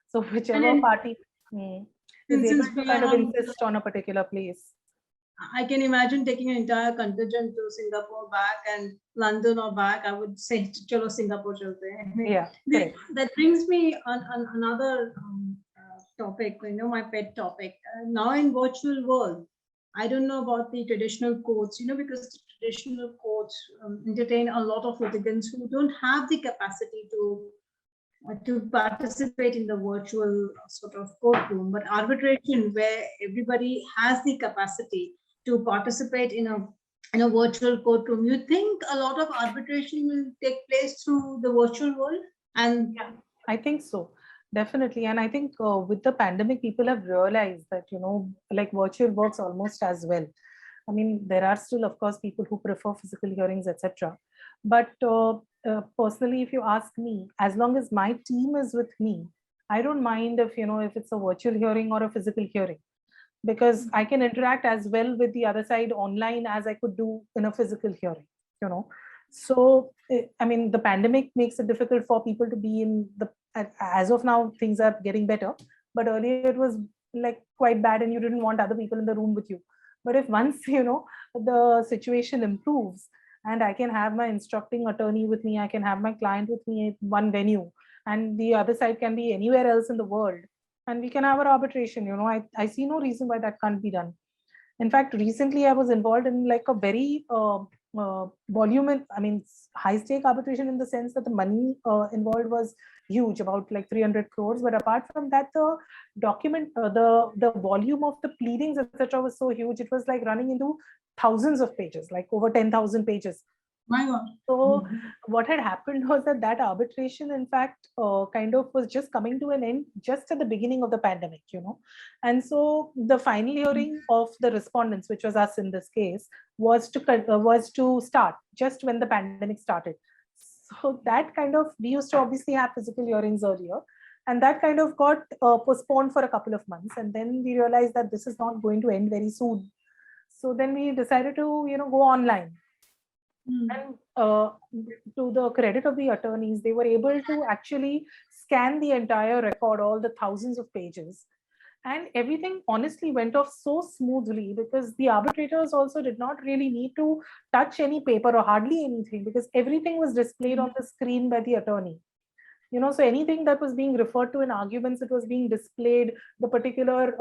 So whichever party is able to kind of insist on a particular place. I can imagine taking an entire contingent to Singapore back and London or back. I would say, chalo Singapore chalte hain. Yeah. That brings me on another topic, my pet topic. Now in virtual world, I don't know about the traditional courts, because the traditional courts entertain a lot of litigants who don't have the capacity to participate in the virtual sort of courtroom, but arbitration where everybody has the capacity to participate in a virtual courtroom. You think a lot of arbitration will take place through the virtual world? And yeah, I think so, definitely. And I think with the pandemic, people have realized that, like virtual works almost as well. I mean, there are still, of course, people who prefer physical hearings, etc. But personally, if you ask me, as long as my team is with me, I don't mind if it's a virtual hearing or a physical hearing, because I can interact as well with the other side online as I could do in a physical hearing, So, I mean, the pandemic makes it difficult for people to be as of now, things are getting better, but earlier it was like quite bad and you didn't want other people in the room with you. But if once, the situation improves and I can have my instructing attorney with me, I can have my client with me at one venue, and the other side can be anywhere else in the world, and we can have our arbitration, I see no reason why that can't be done. In fact, recently I was involved in like a very high stake arbitration, in the sense that the money involved was huge, about like 300 crores. But apart from that, the document, the volume of the pleadings, etc., was so huge. It was like running into thousands of pages, like over 10,000 pages. My God. So what had happened was that arbitration, in fact, kind of was just coming to an end just at the beginning of the pandemic, And so the final hearing of the respondents, which was us in this case, was to start just when the pandemic started. So that kind of, we used to obviously have physical hearings earlier, and that kind of got postponed for a couple of months. And then we realized that this is not going to end very soon. So then we decided to, go online. And to the credit of the attorneys, they were able to actually scan the entire record, all the thousands of pages. And everything honestly went off so smoothly, because the arbitrators also did not really need to touch any paper or hardly anything, because everything was displayed on the screen by the attorney. So anything that was being referred to in arguments, it was being displayed, the particular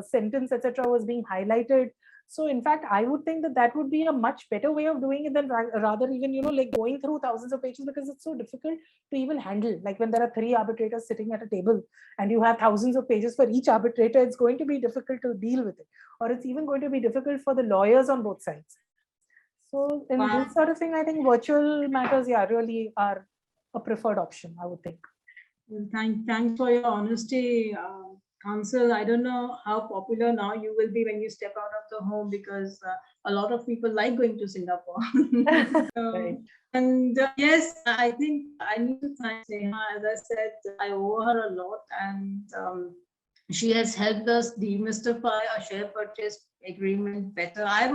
sentence, etc., was being highlighted. So in fact, I would think that that would be a much better way of doing it than rather even, like going through thousands of pages, because it's so difficult to even handle. Like when there are 3 arbitrators sitting at a table and you have thousands of pages for each arbitrator, it's going to be difficult to deal with it. Or it's even going to be difficult for the lawyers on both sides. So in this sort of thing, I think virtual matters, really are a preferred option, I would think. Well, thanks for your honesty answer. I don't know how popular now you will be when you step out of the home, because a lot of people like going to Singapore. Right. And yes, I think I need to thank Sneha. As I said, I owe her a lot, and she has helped us demystify a share purchase agreement better. I've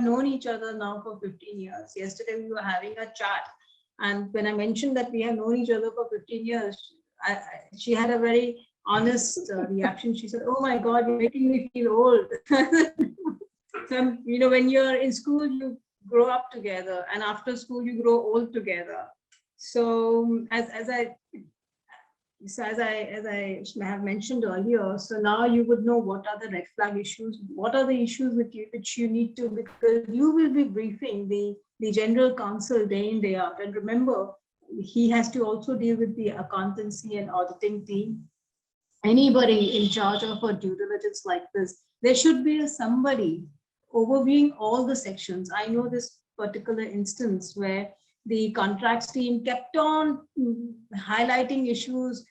known each other now for 15 years. Yesterday we were having a chat, and when I mentioned that we have known each other for 15 years, she had a very honest reaction. She said, "Oh my God, you're making me feel old." So, when you're in school, you grow up together, and after school, you grow old together. So as I have mentioned earlier, so now you would know what are the red flag issues, what are the issues which you need to, because you will be briefing the general counsel day in, day out. And remember, he has to also deal with the accountancy and auditing team. Anybody in charge of a due diligence like this, there should be somebody overviewing all the sections. I know this particular instance where the contracts team kept on highlighting issues.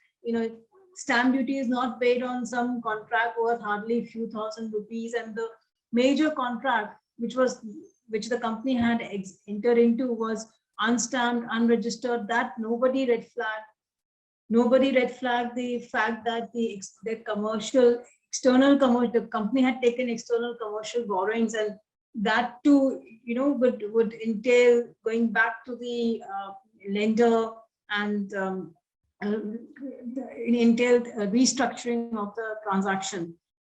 Stamp duty is not paid on some contract worth hardly a few thousand rupees, and the major contract which the company had entered into was unstamped, unregistered. That nobody red flagged the fact that the company had taken external commercial borrowings, and that too, would entail going back to the lender, and entailed restructuring of the transaction.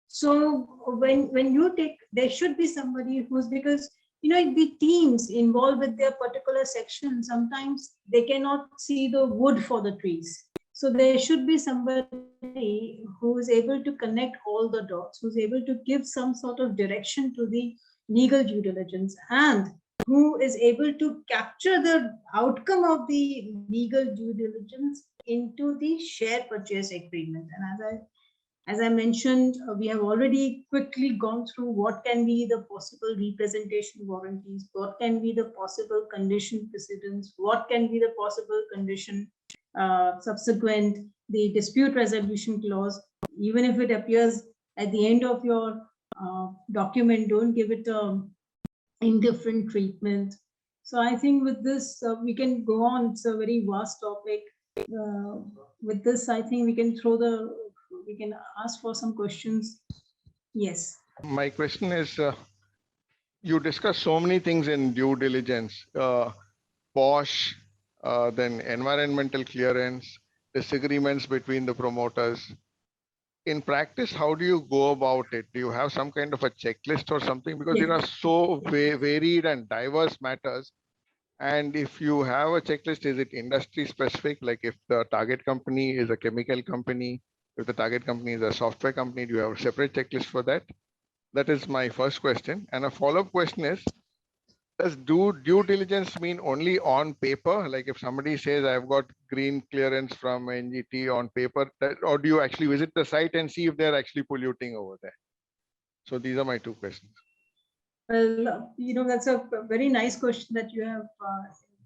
So when you there should be somebody because the teams involved with their particular section, sometimes they cannot see the wood for the trees. So there should be somebody who is able to connect all the dots, who's able to give some sort of direction to the legal due diligence, and who is able to capture the outcome of the legal due diligence into the share purchase agreement. And as I mentioned, we have already quickly gone through what can be the possible representation warranties, what can be the possible condition precedents, what can be the possible condition subsequent, the dispute resolution clause. Even if it appears at the end of your document, don't give it indifferent treatment. So I think with this, we can go on. It's a very vast topic. With this, I think we can ask for some questions. Yes. My question is, you discuss so many things in due diligence, POSH, then environmental clearance, disagreements between the promoters. In practice, how do you go about it? Do you have some kind of a checklist or something? Because there are so varied and diverse matters. And if you have a checklist, is it industry specific? Like if the target company is a chemical company, if the target company is a software company, do you have a separate checklist for that? That is my first question. And a follow-up question is, does due diligence mean only on paper? Like if somebody says, I've got green clearance from NGT on paper, or do you actually visit the site and see if they're actually polluting over there? So these are my two questions. Well, that's a very nice question that you have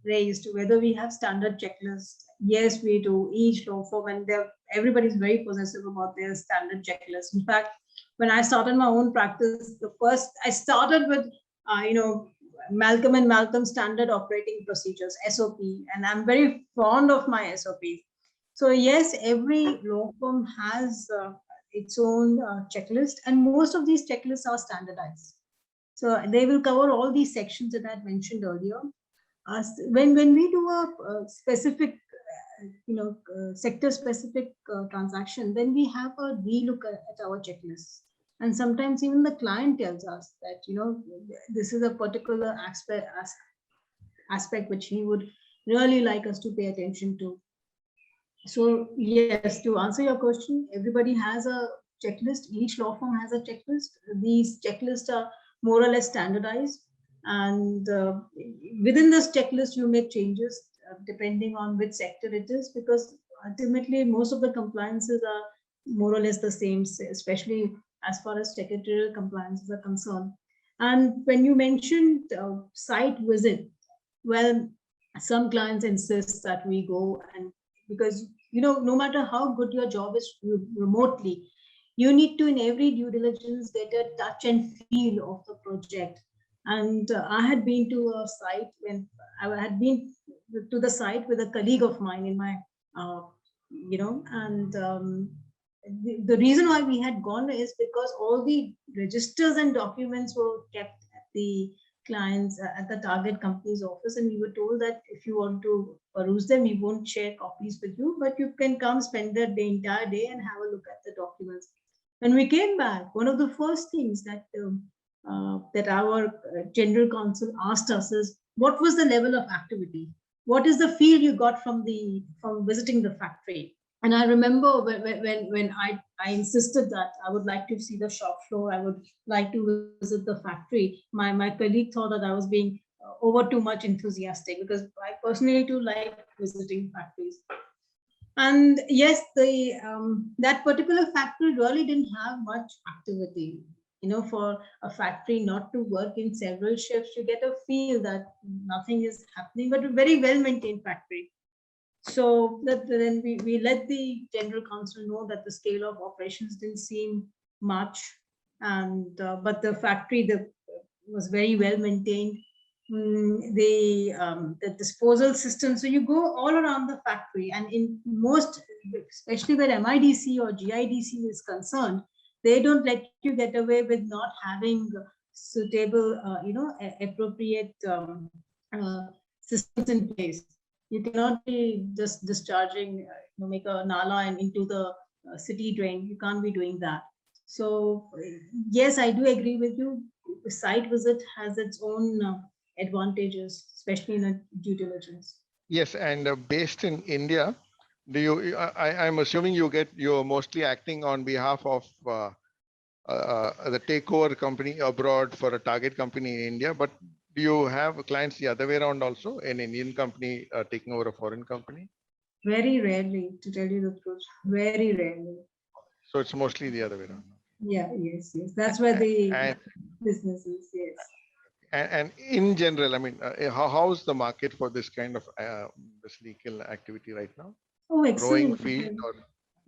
raised, whether we have standard checklists. Yes, we do. Each law firm, and everybody's very possessive about their standard checklist. In fact, when I started my own practice, I started with, Malcolm and Malcolm standard operating procedures, SOP, and I'm very fond of my SOPs. So yes, every law firm has its own checklist, and most of these checklists are standardized. So they will cover all these sections that I had mentioned earlier. When we do a specific, sector-specific transaction, then we have a relook at our checklists. And sometimes even the client tells us that, this is a particular aspect which he would really like us to pay attention to. So yes, to answer your question, everybody has a checklist. Each law firm has a checklist. These checklists are more or less standardized. And within this checklist, you make changes depending on which sector it is, because ultimately most of the compliances are more or less the same, especially as far as secretarial compliances are concerned. And when you mentioned site visit, well, some clients insist that we go, and because no matter how good your job is remotely, you need to in every due diligence get a touch and feel of the project. And I had been to a site when I had been to the site with a colleague of mine in my, and the reason why we had gone is because all the registers and documents were kept at the clients at the target company's office, and we were told that if you want to peruse them, we won't share copies with you, but you can come spend the entire day and have a look at the documents. When we came back, one of the first things that that our general counsel asked us is, what was the level of activity? What is the feel you got from visiting the factory? And I remember when I insisted that I would like to see the shop floor, I would like to visit the factory. My colleague thought that I was being over too much enthusiastic, because I personally do like visiting factories. And yes, that particular factory really didn't have much activity. For a factory not to work in several shifts, you get a feel that nothing is happening, but a very well-maintained factory. So then we let the general counsel know that the scale of operations didn't seem much, and but the factory was very well maintained. The disposal system. So you go all around the factory, and in most, especially where MIDC or GIDC is concerned, they don't let you get away with not having suitable, appropriate systems in place. You cannot be just discharging, make a nala and into the city drain. You can't be doing that. So yes, I do agree with you. The site visit has its own advantages, especially in a due diligence. Yes, and based in India, I'm assuming you're mostly acting on behalf of the takeover company abroad for a target company in India, but do you have clients the other way around also, an Indian company taking over a foreign company? Very rarely, to tell you the truth, very rarely. So it's mostly the other way around. Yeah, yes. That's where the business is, yes. And in general, I mean, how's the market for this kind of this legal activity right now? Oh, excellent. Growing field, or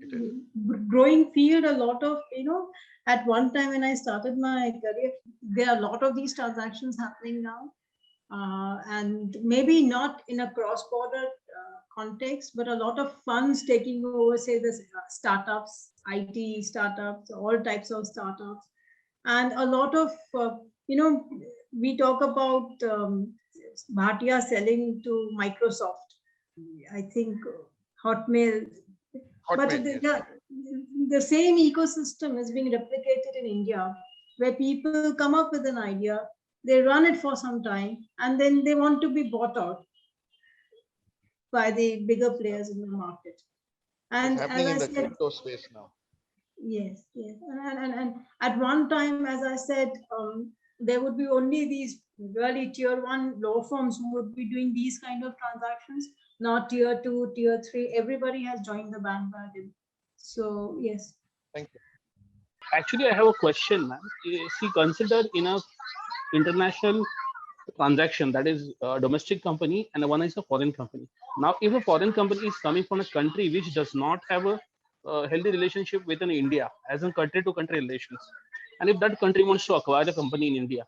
it is? Growing field, a lot of, at one time when I started my career, there are a lot of these transactions happening now. And maybe not in a cross-border context, but a lot of funds taking over, say, the startups, IT startups, all types of startups. And a lot of, we talk about Bhatia selling to Microsoft, I think Hotmail. But the same ecosystem is being replicated in India, where people come up with an idea, they run it for some time, and then they want to be bought out by the bigger players in the market. And it's happening in the crypto space now. Yes. And at one time, as I said, there would be only these really tier 1 law firms who would be doing these kind of transactions, not tier 2, tier 3. Everybody has joined the bandwagon. So, yes. Thank you. Actually, I have a question, ma'am. See, consider in a international transaction, that is a domestic company and one is a foreign company. Now, if a foreign company is coming from a country which does not have a healthy relationship with an India as a country-to-country relations, and if that country wants to acquire a company in India,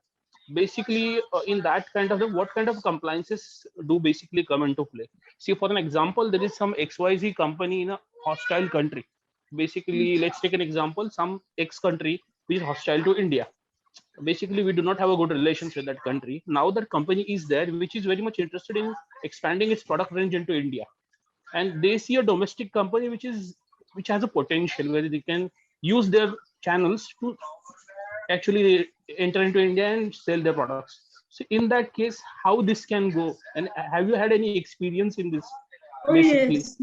basically in that kind of what kind of compliances do basically come into play? See, for an example, there is some XYZ company in a hostile country. Basically, let's take an example, some X country which is hostile to India. Basically, we do not have a good relationship with that country. Now that company is there, which is very much interested in expanding its product range into India, and they see a domestic company which has a potential where they can use their channels to actually enter into India and sell their products. So in that case, how this can go, and have you had any experience in this? Oh, yes.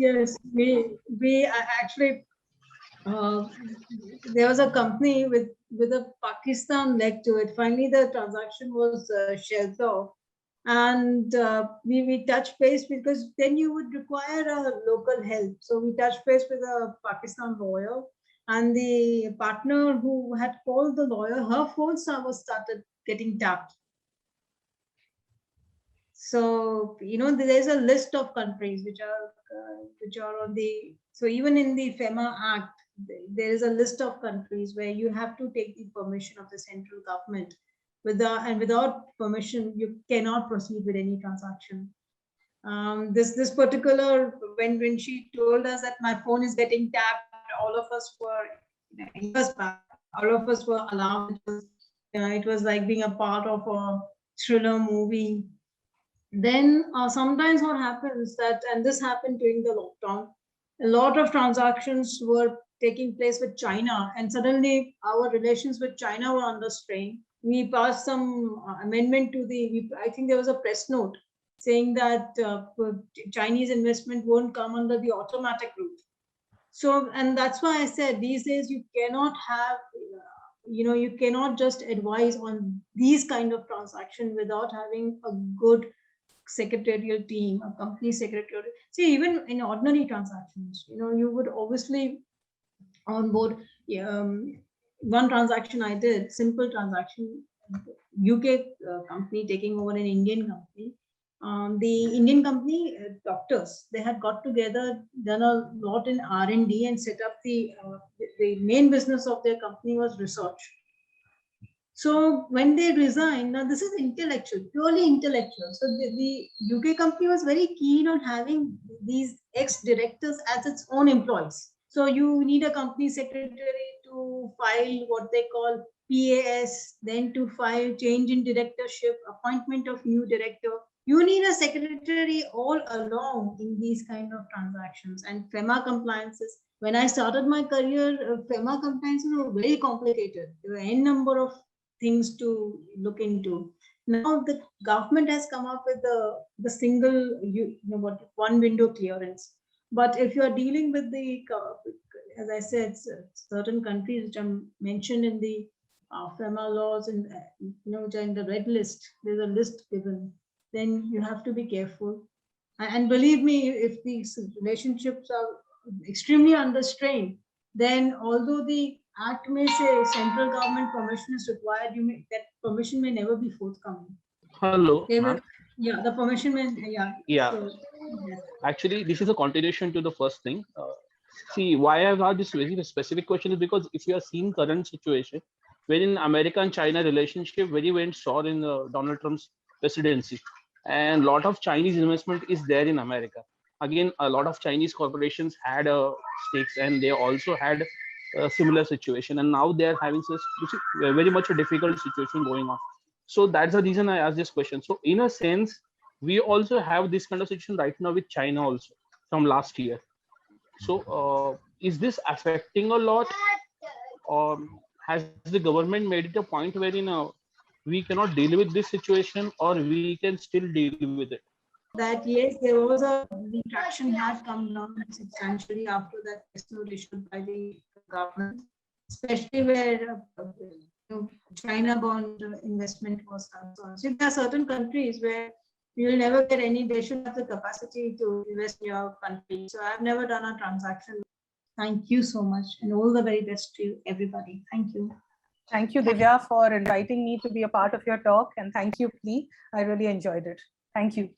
We actually, there was a company with a Pakistan leg to it. Finally, the transaction was shelved off, and we touched base because then you would require a local help. So we touched base with a Pakistan lawyer, and the partner who had called the lawyer, her phone was started getting tapped. So there's a list of countries which are on the. So even in the FEMA Act, there is a list of countries where you have to take the permission of the central government. Without permission, you cannot proceed with any transaction. This particular when she told us that my phone is getting tapped, all of us were years back, all of us were alarmed. It was like being a part of a thriller movie. Then sometimes what happens that, and this happened during the lockdown, a lot of transactions were taking place with China, and suddenly our relations with China were under strain. We passed some amendment to I think there was a press note saying that Chinese investment won't come under the automatic route. So, and that's why I said these days you cannot have, you cannot just advise on these kind of transactions without having a good secretarial team, a company secretarial. See, even in ordinary transactions, you would obviously onboard. One transaction I did, simple transaction, UK company taking over an Indian company. The Indian company doctors, they had got together, done a lot in R&D, and set up the main business of their company was research. So when they resigned, now this is intellectual, purely intellectual. So the UK company was very keen on having these ex-directors as its own employees. So you need a company secretary to file what they call PAS, then to file change in directorship, appointment of new director. You need a secretary all along in these kind of transactions. And FEMA compliances, when I started my career, FEMA compliances were very complicated. There were n number of things to look into. Now the government has come up with the single, one window clearance. But if you are dealing with as I said, certain countries which are mentioned in the FEMA laws and which are in the red list, there's a list given. Then you have to be careful. And believe me, if these relationships are extremely under strain, then although the Act may say central government permission is required, that permission may never be forthcoming. Hello. Yeah, the permission may, Yeah. So, yes. Actually, this is a continuation to the first thing. See, why I've asked this very specific question is because if you are seeing current situation, wherein America and China relationship very went sour in Donald Trump's presidency, and a lot of Chinese investment is there in America. Again, a lot of Chinese corporations had stakes, and they also had a similar situation, and now they are having very much a difficult situation going on. So that's the reason I asked this question. So in a sense, we also have this kind of situation right now with China also from last year. So is this affecting a lot, or has the government made it a point wherein we cannot deal with this situation, or we can still deal with it? That yes, there was the traction had come down substantially after that press note issued by the government, especially where China bond investment was concerned. So there are certain countries where you will never get any, they should have the capacity to invest in your country. So I've never done a transaction. Thank you so much, and all the very best to everybody. Thank you. Thank you, Divya, for inviting me to be a part of your talk, and thank you, Pli. I really enjoyed it. Thank you.